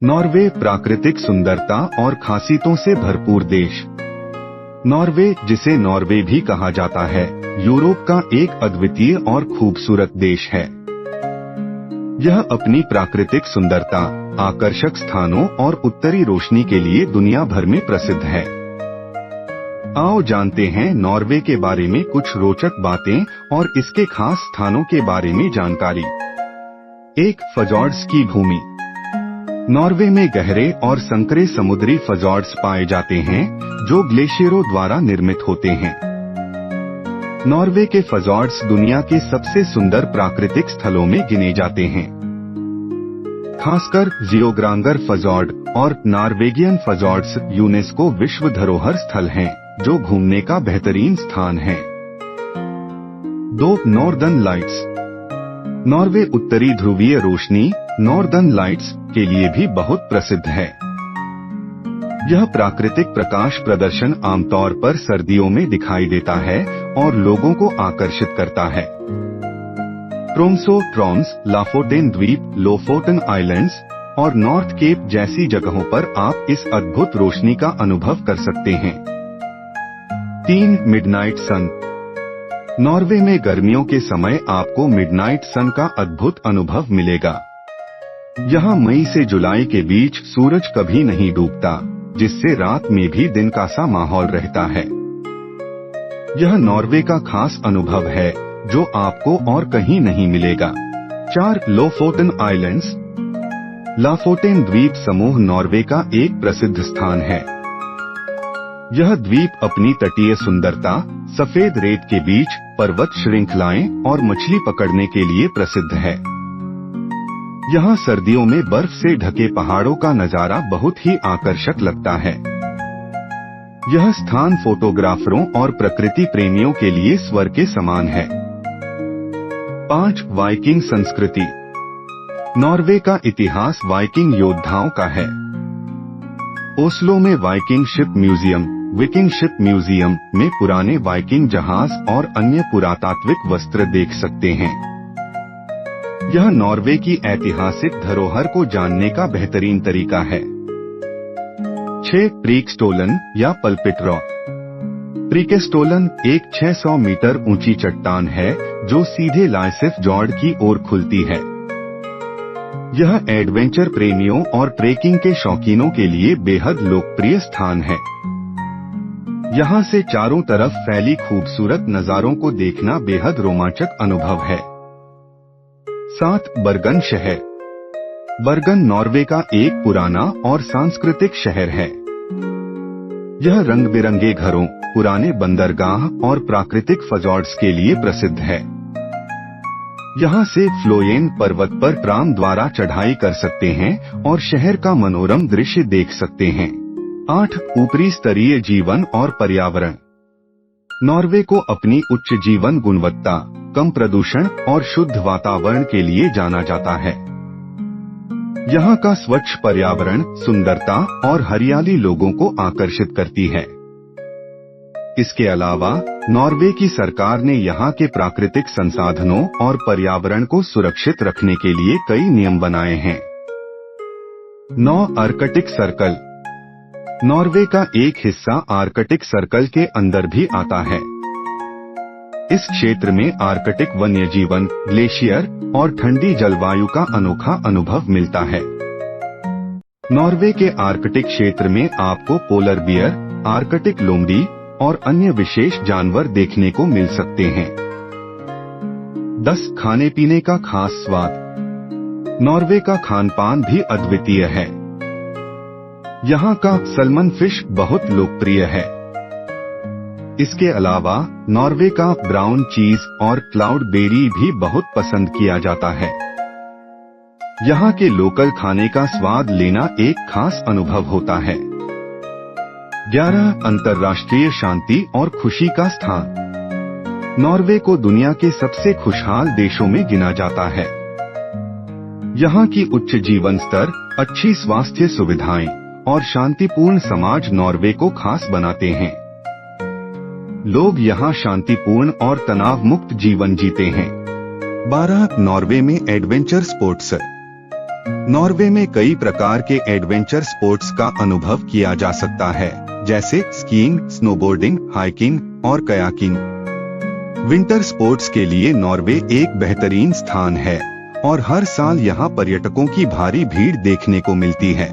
Norway प्राकृतिक सुंदरता और खासियतों से भरपूर देश। नॉर्वे, जिसे नॉर्वे भी कहा जाता है, यूरोप का एक अद्वितीय और खूबसूरत देश है। यह अपनी प्राकृतिक सुंदरता, आकर्षक स्थानों और उत्तरी रोशनी के लिए दुनिया भर में प्रसिद्ध है। आओ जानते हैं नॉर्वे के बारे में कुछ रोचक बातें और इसके खास स्थानों के बारे में जानकारी। 1. fjords की भूमि। नॉर्वे में गहरे और संकरे समुद्री fjords पाए जाते हैं, जो ग्लेशियरों द्वारा निर्मित होते हैं। नॉर्वे के fjords दुनिया के सबसे सुंदर प्राकृतिक स्थलों में गिने जाते हैं। खासकर जियोग्रांगर fjord और नॉर्वेगियन fjords यूनेस्को विश्व धरोहर स्थल हैं, जो घूमने का बेहतरीन स्थान है। 2. Northern lights. नॉर्वे उत्तरी ध्रुवीय रोशनी नॉर्दर्न लाइट्स के लिए भी बहुत प्रसिद्ध है। यह प्राकृतिक प्रकाश प्रदर्शन आमतौर पर सर्दियों में दिखाई देता है और लोगों को आकर्षित करता है। ट्रोम्सो, ट्रॉम्स, लाफोटेन द्वीप, लोफोटन आइलैंड्स और नॉर्थ केप जैसी जगहों पर आप इस अद्भुत रोशनी का अनुभव कर सकते हैं। 3. मिडनाइट सन। नॉर्वे में गर्मियों के समय आपको मिडनाइट सन का अद्भुत अनुभव मिलेगा। यहाँ मई से जुलाई के बीच सूरज कभी नहीं डूबता, जिससे रात में भी दिन का सा माहौल रहता है। यह नॉर्वे का खास अनुभव है, जो आपको और कहीं नहीं मिलेगा। 4. लोफोटन आइलैंड्स। लाफोटेन द्वीप समूह नॉर्वे का एक प्रसिद्ध स्थान है। यह द्वीप अपनी तटीय सुंदरता, सफेद रेत के बीच पर्वत श्रृंखलाएं और मछली पकड़ने के लिए प्रसिद्ध है। यहाँ सर्दियों में बर्फ से ढके पहाड़ों का नजारा बहुत ही आकर्षक लगता है। यह स्थान फोटोग्राफरों और प्रकृति प्रेमियों के लिए स्वर्ग के समान है। 5. वाइकिंग संस्कृति। नॉर्वे का इतिहास वाइकिंग योद्धाओं का है। ओस्लो में Viking ship museum, Viking ship museum में पुराने वाइकिंग जहाज और अन्य पुरातात्विक वस्त्र देख सकते हैं। यह नॉर्वे की ऐतिहासिक धरोहर को जानने का बेहतरीन तरीका है। 6. प्रीकस्टोलन या पल्पिट रॉक। प्रीकेस्टोलन एक 600 मीटर ऊंची चट्टान है, जो सीधे लाइसेफजॉर्ड की ओर खुलती है। यह एडवेंचर प्रेमियों और ट्रेकिंग के शौकीनों के लिए बेहद लोकप्रिय स्थान है। यहाँ से चारों तरफ फैली खूबसूरत नजारों को देखना बेहद रोमांचक अनुभव है। 7. बर्गन शहर। बर्गन नॉर्वे का एक पुराना और सांस्कृतिक शहर है। यह रंग बिरंगे घरों, पुराने बंदरगाह और प्राकृतिक fjords के लिए प्रसिद्ध है। यहाँ से फ्लोयेन पर्वत पर ट्राम द्वारा चढ़ाई कर सकते हैं और शहर का मनोरम दृश्य देख सकते हैं। 8. ऊपरी स्तरीय जीवन और पर्यावरण। नॉर्वे को अपनी उच्च जीवन गुणवत्ता, कम प्रदूषण और शुद्ध वातावरण के लिए जाना जाता है। यहाँ का स्वच्छ पर्यावरण, सुंदरता और हरियाली लोगों को आकर्षित करती है। इसके अलावा नॉर्वे की सरकार ने यहाँ के प्राकृतिक संसाधनों और पर्यावरण को सुरक्षित रखने के लिए कई नियम बनाए हैं। 9. Arctic circle. नॉर्वे का एक हिस्सा आर्कटिक सर्कल के अंदर भी आता है। इस क्षेत्र में आर्कटिक वन्य जीवन, ग्लेशियर और ठंडी जलवायु का अनोखा अनुभव मिलता है। नॉर्वे के आर्कटिक क्षेत्र में आपको पोलर बियर, आर्कटिक लोमड़ी और अन्य विशेष जानवर देखने को मिल सकते हैं। 10. खाने पीने का खास स्वाद। नॉर्वे का खानपान भी अद्वितीय है। यहाँ का सैल्मन फिश बहुत लोकप्रिय है। इसके अलावा नॉर्वे का ब्राउन चीज और क्लाउड बेरी भी बहुत पसंद किया जाता है। यहाँ के लोकल खाने का स्वाद लेना एक खास अनुभव होता है। 11. अंतर्राष्ट्रीय शांति और खुशी का स्थान। नॉर्वे को दुनिया के सबसे खुशहाल देशों में गिना जाता है। यहाँ की उच्च जीवन स्तर, अच्छी स्वास्थ्य सुविधाएं और शांतिपूर्ण समाज नॉर्वे को खास बनाते हैं। लोग यहाँ शांतिपूर्ण और तनाव मुक्त जीवन जीते हैं। 12. नॉर्वे में एडवेंचर स्पोर्ट्स। नॉर्वे में कई प्रकार के एडवेंचर स्पोर्ट्स का अनुभव किया जा सकता है, जैसे स्कीइंग, स्नोबोर्डिंग, हाइकिंग और कयाकिंग। विंटर स्पोर्ट्स के लिए नॉर्वे एक बेहतरीन स्थान है और हर साल यहाँ पर्यटकों की भारी भीड़ देखने को मिलती है।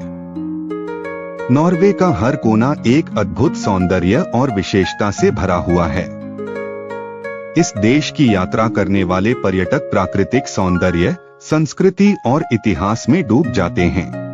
नॉर्वे का हर कोना एक अद्भुत सौंदर्य और विशेषता से भरा हुआ है। इस देश की यात्रा करने वाले पर्यटक प्राकृतिक सौंदर्य, संस्कृति और इतिहास में डूब जाते हैं।